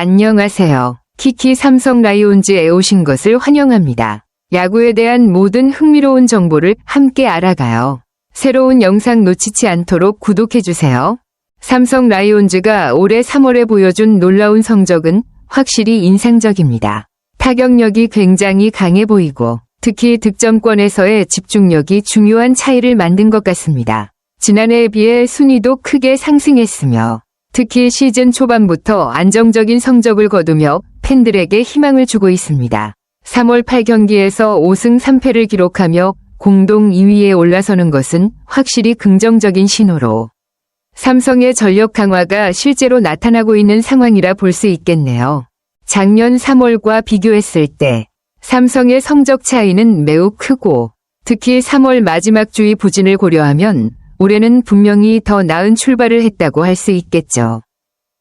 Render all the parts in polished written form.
안녕하세요. 키키 삼성 라이온즈에 오신 것을 환영합니다. 야구에 대한 모든 흥미로운 정보를 함께 알아가요. 새로운 영상 놓치지 않도록 구독해주세요. 삼성 라이온즈가 올해 3월에 보여준 놀라운 성적은 확실히 인상적입니다. 타격력이 굉장히 강해 보이고 특히 득점권에서의 집중력이 중요한 차이를 만든 것 같습니다. 지난해에 비해 순위도 크게 상승했으며 특히 시즌 초반부터 안정적인 성적을 거두며 팬들에게 희망을 주고 있습니다. 3월 8경기에서 5승 3패를 기록하며 공동 2위에 올라서는 것은 확실히 긍정적인 신호로 삼성의 전력 강화가 실제로 나타나고 있는 상황이라 볼 수 있겠네요. 작년 3월과 비교했을 때 삼성의 성적 차이는 매우 크고 특히 3월 마지막 주의 부진을 고려하면 올해는 분명히 더 나은 출발을 했다고 할 수 있겠죠.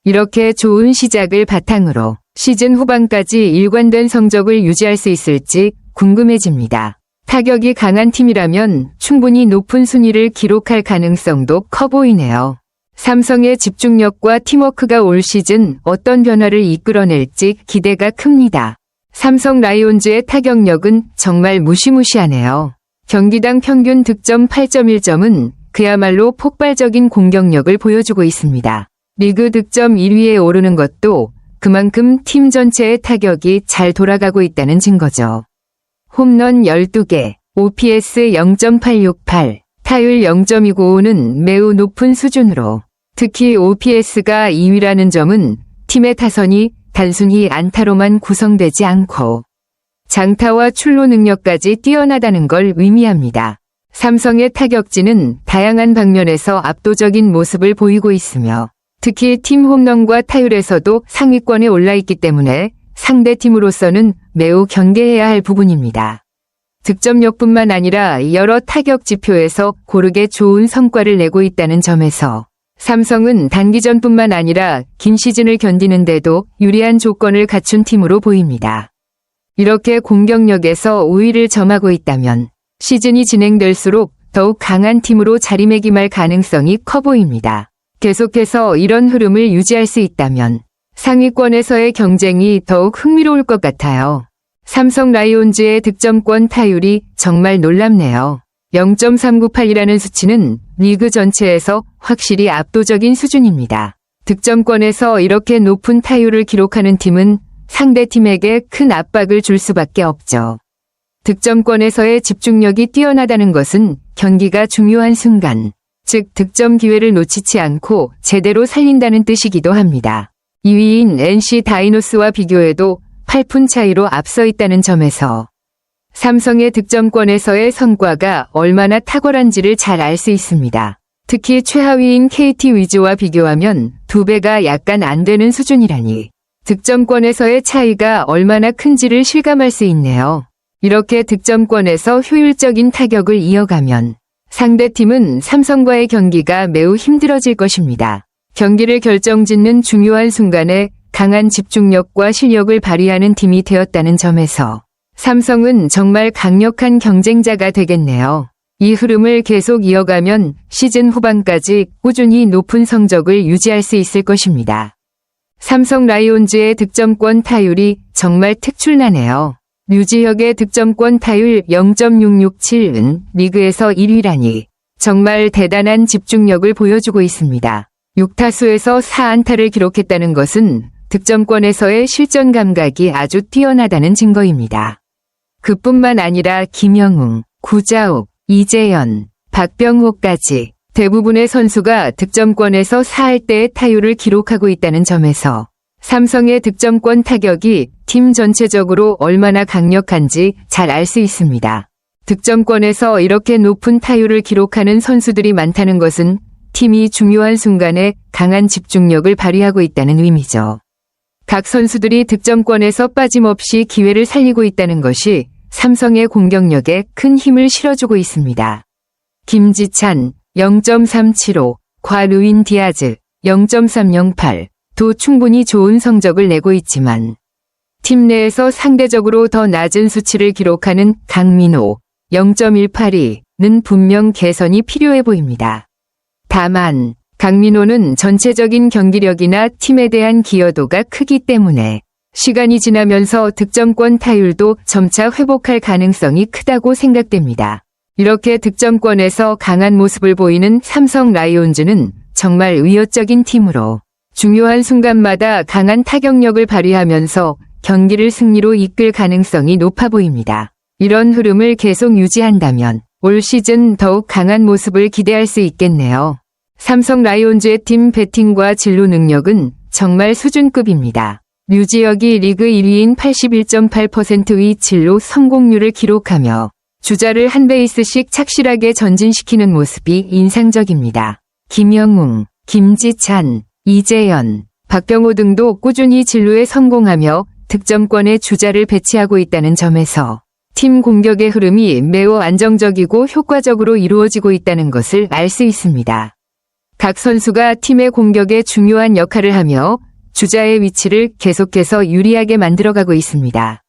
이렇게 좋은 시작을 바탕으로 시즌 후반까지 일관된 성적을 유지할 수 있을지 궁금해집니다. 타격이 강한 팀이라면 충분히 높은 순위를 기록할 가능성도 커 보이네요. 삼성의 집중력과 팀워크가 올 시즌 어떤 변화를 이끌어낼지 기대가 큽니다. 삼성 라이온즈의 타격력은 정말 무시무시하네요. 경기당 평균 득점 8.1점은 그야말로 폭발적인 공격력을 보여주고 있습니다. 리그 득점 1위에 오르는 것도 그만큼 팀 전체의 타격이 잘 돌아가고 있다는 증거죠. 홈런 12개, OPS 0.868, 타율 0.295는 매우 높은 수준으로 특히 OPS가 2위라는 점은 팀의 타선이 단순히 안타로만 구성되지 않고 장타와 출루 능력까지 뛰어나다는 걸 의미합니다. 삼성의 타격진은 다양한 방면에서 압도적인 모습을 보이고 있으며 특히 팀 홈런과 타율에서도 상위권에 올라 있기 때문에 상대팀으로서는 매우 경계해야 할 부분입니다. 득점력뿐만 아니라 여러 타격 지표에서 고르게 좋은 성과를 내고 있다는 점에서 삼성은 단기전뿐만 아니라 긴 시즌을 견디는데도 유리한 조건을 갖춘 팀으로 보입니다. 이렇게 공격력에서 우위를 점하고 있다면 시즌이 진행될수록 더욱 강한 팀으로 자리매김할 가능성이 커 보입니다. 계속해서 이런 흐름을 유지할 수 있다면 상위권에서의 경쟁이 더욱 흥미로울 것 같아요. 삼성 라이온즈의 득점권 타율이 정말 놀랍네요. 0.398이라는 수치는 리그 전체에서 확실히 압도적인 수준입니다. 득점권에서 이렇게 높은 타율을 기록하는 팀은 상대팀에게 큰 압박을 줄 수밖에 없죠. 득점권에서의 집중력이 뛰어나다는 것은 경기가 중요한 순간, 즉 득점 기회를 놓치지 않고 제대로 살린다는 뜻이기도 합니다. 2위인 NC 다이노스와 비교해도 8푼 차이로 앞서 있다는 점에서 삼성의 득점권에서의 성과가 얼마나 탁월한지를 잘 알 수 있습니다. 특히 최하위인 KT 위즈와 비교하면 2배가 약간 안 되는 수준이라니 득점권에서의 차이가 얼마나 큰지를 실감할 수 있네요. 이렇게 득점권에서 효율적인 타격을 이어가면 상대팀은 삼성과의 경기가 매우 힘들어질 것입니다. 경기를 결정짓는 중요한 순간에 강한 집중력과 실력을 발휘하는 팀이 되었다는 점에서 삼성은 정말 강력한 경쟁자가 되겠네요. 이 흐름을 계속 이어가면 시즌 후반까지 꾸준히 높은 성적을 유지할 수 있을 것입니다. 삼성 라이온즈의 득점권 타율이 정말 특출나네요. 류지혁의 득점권 타율 0.667은 리그에서 1위라니 정말 대단한 집중력을 보여주고 있습니다. 6타수에서 4안타를 기록했다는 것은 득점권에서의 실전 감각이 아주 뛰어나다는 증거입니다. 그뿐만 아니라 김영웅, 구자욱, 이재현, 박병호까지 대부분의 선수가 득점권에서 4할 때의 타율을 기록하고 있다는 점에서 삼성의 득점권 타격이 팀 전체적으로 얼마나 강력한지 잘 알 수 있습니다. 득점권에서 이렇게 높은 타율을 기록하는 선수들이 많다는 것은 팀이 중요한 순간에 강한 집중력을 발휘하고 있다는 의미죠. 각 선수들이 득점권에서 빠짐없이 기회를 살리고 있다는 것이 삼성의 공격력에 큰 힘을 실어주고 있습니다. 김지찬 0.375, 곽루인 디아즈 0.308, 도 충분히 좋은 성적을 내고 있지만 팀 내에서 상대적으로 더 낮은 수치를 기록하는 강민호 0.182는 분명 개선이 필요해 보입니다. 다만 강민호는 전체적인 경기력이나 팀에 대한 기여도가 크기 때문에 시간이 지나면서 득점권 타율도 점차 회복할 가능성이 크다고 생각됩니다. 이렇게 득점권에서 강한 모습을 보이는 삼성 라이온즈는 정말 위협적인 팀으로 중요한 순간마다 강한 타격력을 발휘하면서 경기를 승리로 이끌 가능성이 높아 보입니다. 이런 흐름을 계속 유지한다면 올 시즌 더욱 강한 모습을 기대할 수 있겠네요. 삼성 라이온즈의 팀 배팅과 진로 능력은 정말 수준급입니다. 류지혁이 리그 1위인 81.8%의 진로 성공률을 기록하며 주자를 한 베이스씩 착실하게 전진시키는 모습이 인상적입니다. 김영웅, 김지찬, 이재현, 박병호 등도 꾸준히 진로에 성공하며 득점권에 주자를 배치하고 있다는 점에서 팀 공격의 흐름이 매우 안정적이고 효과적으로 이루어지고 있다는 것을 알 수 있습니다. 각 선수가 팀의 공격에 중요한 역할을 하며 주자의 위치를 계속해서 유리하게 만들어가고 있습니다.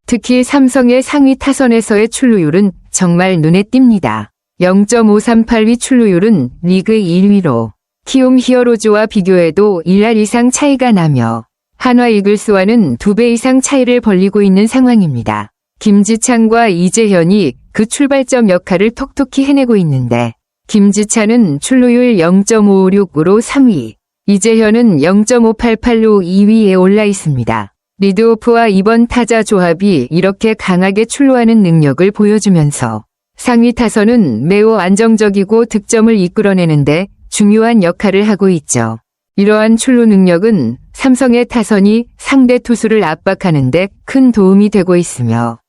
특히 삼성의 상위 타선에서의 출루율은 정말 눈에 띕니다. 0.538위 출루율은 리그 1위로 키움 히어로즈와 비교해도 1할 이상 차이가 나며 한화 이글스와는 2배 이상 차이를 벌리고 있는 상황입니다. 김지찬과 이재현이 그 출발점 역할을 톡톡히 해내고 있는데 김지찬은 출루율 0.556으로 3위, 이재현은 0.588로 2위에 올라 있습니다. 리드오프와 이번 타자 조합이 이렇게 강하게 출루하는 능력을 보여주면서 상위 타선은 매우 안정적이고 득점을 이끌어내는데 중요한 역할을 하고 있죠. 이러한 출루 능력은 삼성의 타선이 상대 투수를 압박하는 데 큰 도움이 되고 있으며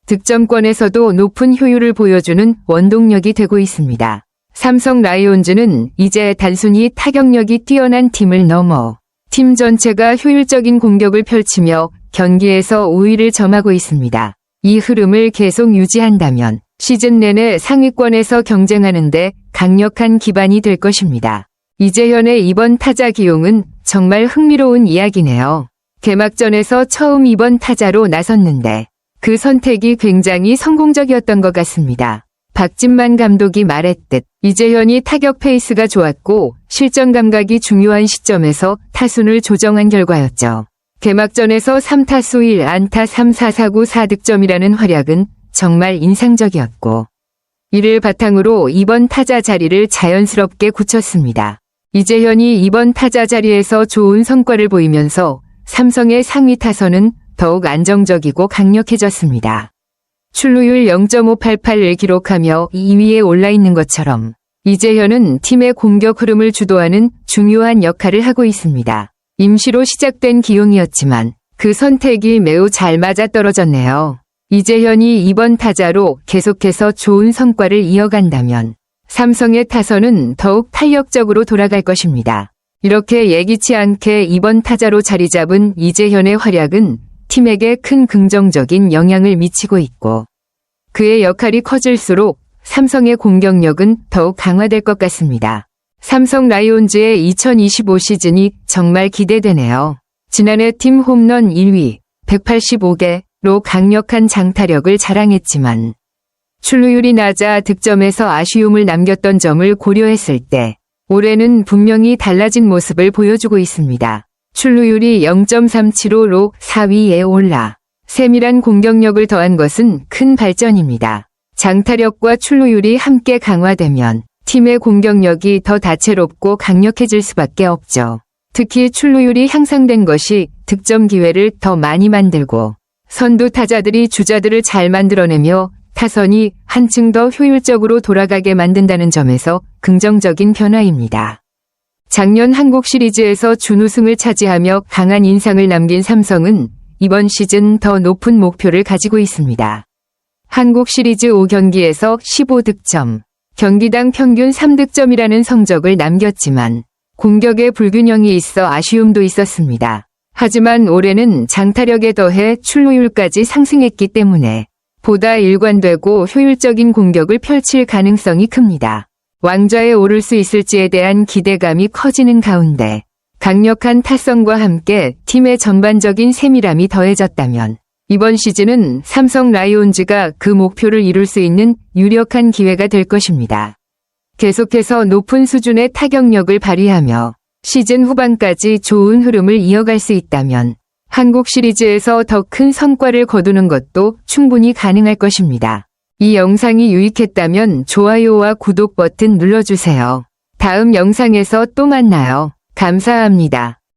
득점권에서도 높은 효율을 보여주는 원동력이 되고 있습니다. 삼성 라이온즈는 이제 단순히 타격력이 뛰어난 팀을 넘어 팀 전체가 효율적인 공격을 펼치며 경기에서 우위를 점하고 있습니다. 이 흐름을 계속 유지한다면 시즌 내내 상위권에서 경쟁하는데 강력한 기반이 될 것입니다. 이재현의 이번 타자 기용은 정말 흥미로운 이야기네요. 개막전에서 처음 이번 타자로 나섰는데 그 선택이 굉장히 성공적이었던 것 같습니다. 박진만 감독이 말했듯 이재현이 타격 페이스가 좋았고 실전 감각이 중요한 시점에서 타순을 조정한 결과였죠. 개막전에서 3타수 1안타 3사사구 4득점이라는 활약은 정말 인상적이었고 이를 바탕으로 이번 타자 자리를 자연스럽게 굳혔습니다. 이재현이 이번 타자 자리에서 좋은 성과를 보이면서 삼성의 상위 타선은 더욱 안정적이고 강력해졌습니다. 출루율 0.588을 기록하며 2위에 올라 있는 것처럼 이재현은 팀의 공격 흐름을 주도하는 중요한 역할을 하고 있습니다. 임시로 시작된 기용이었지만 그 선택이 매우 잘 맞아떨어졌네요. 이재현이 이번 타자로 계속해서 좋은 성과를 이어간다면 삼성의 타선은 더욱 탄력적으로 돌아갈 것입니다. 이렇게 예기치 않게 이번 타자로 자리 잡은 이재현의 활약은 팀에게 큰 긍정적인 영향을 미치고 있고 그의 역할이 커질수록 삼성의 공격력은 더욱 강화될 것 같습니다. 삼성 라이온즈의 2025 시즌이 정말 기대되네요. 지난해 팀 홈런 1위 185개로 강력한 장타력을 자랑했지만 출루율이 낮아 득점에서 아쉬움을 남겼던 점을 고려했을 때 올해는 분명히 달라진 모습을 보여주고 있습니다. 출루율이 0.375로 4위에 올라 세밀한 공격력을 더한 것은 큰 발전입니다. 장타력과 출루율이 함께 강화되면 팀의 공격력이 더 다채롭고 강력해질 수밖에 없죠. 특히 출루율이 향상된 것이 득점 기회를 더 많이 만들고 선두 타자들이 주자들을 잘 만들어내며 타선이 한층 더 효율적으로 돌아가게 만든다는 점에서 긍정적인 변화입니다. 작년 한국 시리즈에서 준우승을 차지하며 강한 인상을 남긴 삼성은 이번 시즌 더 높은 목표를 가지고 있습니다. 한국 시리즈 5경기에서 15득점, 경기당 평균 3득점이라는 성적을 남겼지만 공격에 불균형이 있어 아쉬움도 있었습니다. 하지만 올해는 장타력에 더해 출루율까지 상승했기 때문에 보다 일관되고 효율적인 공격을 펼칠 가능성이 큽니다. 왕좌에 오를 수 있을지에 대한 기대감이 커지는 가운데 강력한 타선과 함께 팀의 전반적인 세밀함이 더해졌다면 이번 시즌은 삼성 라이온즈가 그 목표를 이룰 수 있는 유력한 기회가 될 것입니다. 계속해서 높은 수준의 타격력을 발휘하며 시즌 후반까지 좋은 흐름을 이어갈 수 있다면 한국 시리즈에서 더 큰 성과를 거두는 것도 충분히 가능할 것입니다. 이 영상이 유익했다면 좋아요와 구독 버튼 눌러주세요. 다음 영상에서 또 만나요. 감사합니다.